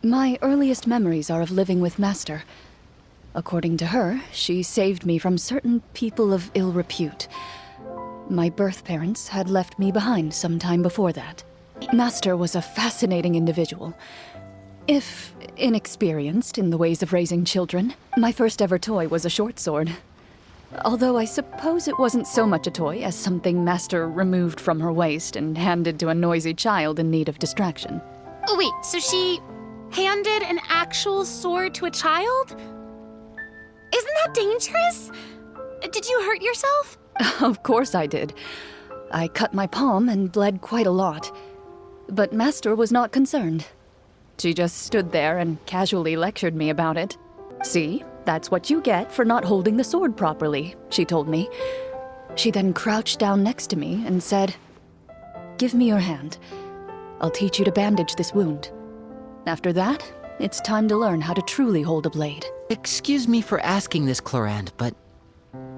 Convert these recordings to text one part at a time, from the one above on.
My earliest memories are of living with Master. According to her, she saved me from certain people of ill repute. My birth parents had left me behind some time before that. Master was a fascinating individual. If inexperienced in the ways of raising children, my first ever toy was a short sword. Although I suppose it wasn't so much a toy as something Master removed from her waist and handed to a noisy child in need of distraction. Oh wait, so she handed an actual sword to a child? Isn't that dangerous? Did you hurt yourself? Of course I did. I cut my palm and bled quite a lot. But Master was not concerned. She just stood there and casually lectured me about it. "See, that's what you get for not holding the sword properly," she told me. She then crouched down next to me and said, "Give me your hand. I'll teach you to bandage this wound. After that, it's time to learn how to truly hold a blade." Excuse me for asking this, Clorinde, but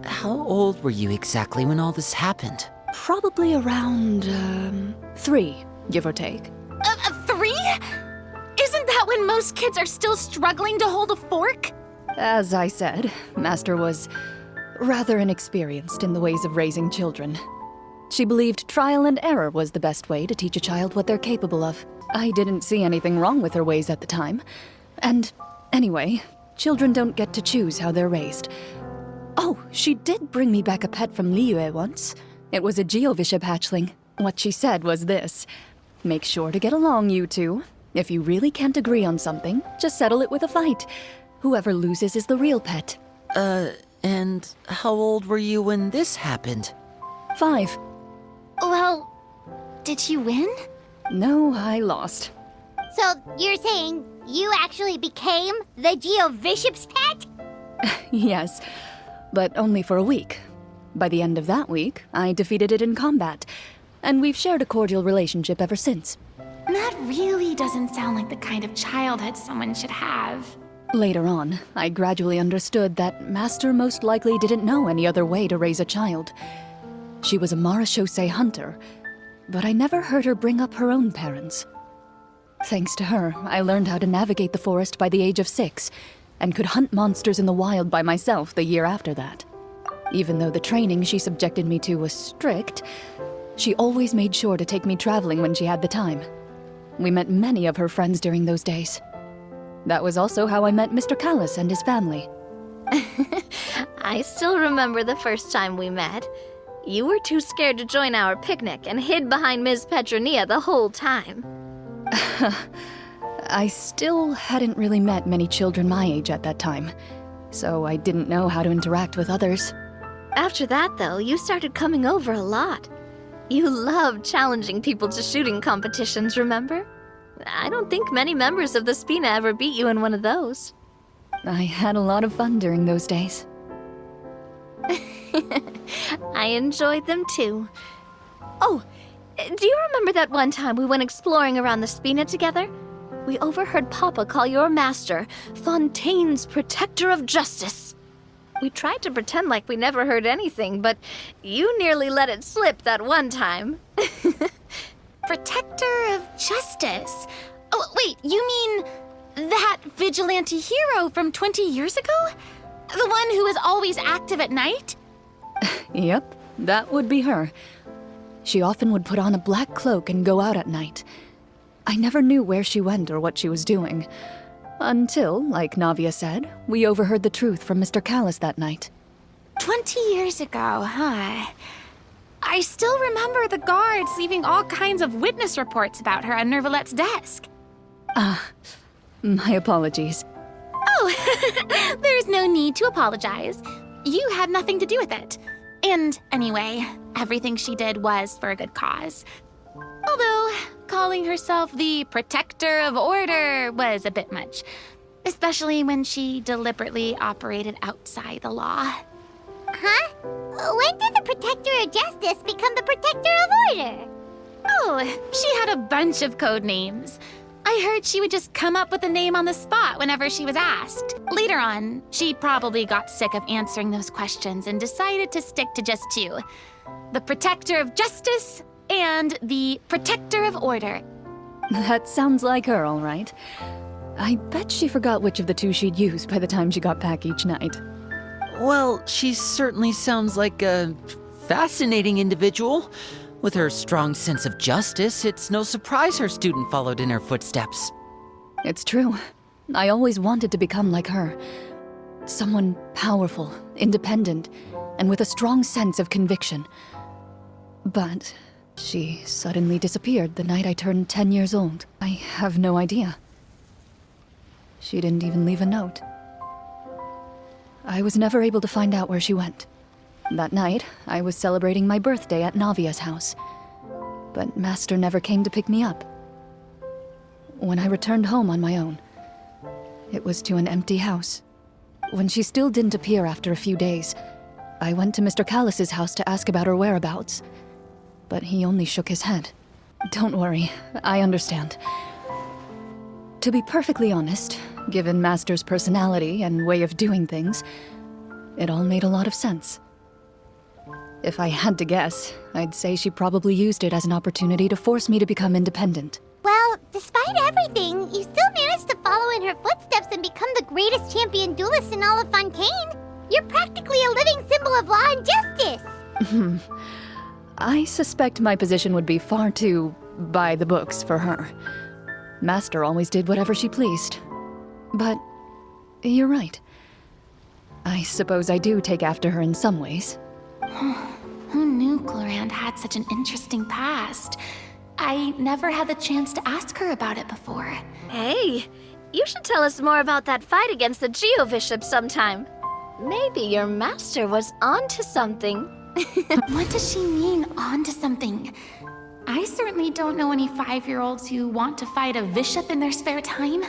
how old were you exactly when all this happened? Probably around, 3, give or take. 3? Isn't that when most kids are still struggling to hold a fork? As I said, Master was rather inexperienced in the ways of raising children. She believed trial and error was the best way to teach a child what they're capable of. I didn't see anything wrong with her ways at the time. And anyway, children don't get to choose how they're raised. Oh, she did bring me back a pet from Liyue once. It was a geovishap hatchling. What she said was this: "Make sure to get along, you two. If you really can't agree on something, just settle it with a fight. Whoever loses is the real pet." And how old were you when this happened? 5. Well, did you win? No, I lost. So you're saying you actually became the geovishap's pet? Yes, but only for a week. By the end of that week, I defeated it in combat, and we've shared a cordial relationship ever since. That really doesn't sound like the kind of childhood someone should have. Later on, I gradually understood that Master most likely didn't know any other way to raise a child. She was a marechaussee hunter, but I never heard her bring up her own parents. Thanks to her, I learned how to navigate the forest by the age of 6, and could hunt monsters in the wild by myself the year after that. Even though the training she subjected me to was strict, she always made sure to take me traveling when she had the time. We met many of her friends during those days. That was also how I met Mr. Callis and his family. I still remember the first time we met. You were too scared to join our picnic and hid behind Ms. Petronia the whole time. I still hadn't really met many children my age at that time, so I didn't know how to interact with others. After that, though, you started coming over a lot. You loved challenging people to shooting competitions, remember? I don't think many members of the Spina ever beat you in one of those. I had a lot of fun during those days. I enjoyed them too. Oh, do you remember that one time we went exploring around the Spina together? We overheard Papa call your master Fontaine's Protector of Justice. We tried to pretend like we never heard anything, but you nearly let it slip that one time. Protector of Justice? Oh, wait, you mean that vigilante hero from 20 years ago? The one who was always active at night? Yep, that would be her. She often would put on a black cloak and go out at night. I never knew where she went or what she was doing. Until, like Navia said, we overheard the truth from Mr. Callis that night. 20 years ago, huh? I still remember the guards leaving all kinds of witness reports about her on Nervalette's desk. My apologies. Oh, there's no need to apologize. You had nothing to do with it. And anyway, everything she did was for a good cause. Although, calling herself the Protector of Order was a bit much. Especially when she deliberately operated outside the law. Huh? When did the Protector of Justice become the Protector of Order? Oh, she had a bunch of code names. I heard she would just come up with a name on the spot whenever she was asked. Later on, she probably got sick of answering those questions and decided to stick to just 2. The Protector of Justice and the Protector of Order. That sounds like her, all right. I bet she forgot which of the two she'd use by the time she got back each night. Well, she certainly sounds like a fascinating individual. With her strong sense of justice, it's no surprise her student followed in her footsteps. It's true. I always wanted to become like her. Someone powerful, independent, and with a strong sense of conviction. But she suddenly disappeared the night I turned 10 years old. I have no idea. She didn't even leave a note. I was never able to find out where she went. That night, I was celebrating my birthday at Navia's house. But Master never came to pick me up. When I returned home on my own, it was to an empty house. When she still didn't appear after a few days, I went to Mr. Callus's house to ask about her whereabouts. But he only shook his head. Don't worry, I understand. To be perfectly honest, given Master's personality and way of doing things, it all made a lot of sense. If I had to guess, I'd say she probably used it as an opportunity to force me to become independent. Well, despite everything, you still managed to follow in her footsteps and become the greatest champion duelist in all of Fontaine. You're practically a living symbol of law and justice. I suspect my position would be far too by the books for her. Master always did whatever she pleased. But you're right. I suppose I do take after her in some ways. Who knew Clorinde had such an interesting past? I never had the chance to ask her about it before. Hey, you should tell us more about that fight against the geovishap sometime. Maybe your master was onto something. What does she mean, onto something? I certainly don't know any 5-year-olds who want to fight a bishop in their spare time.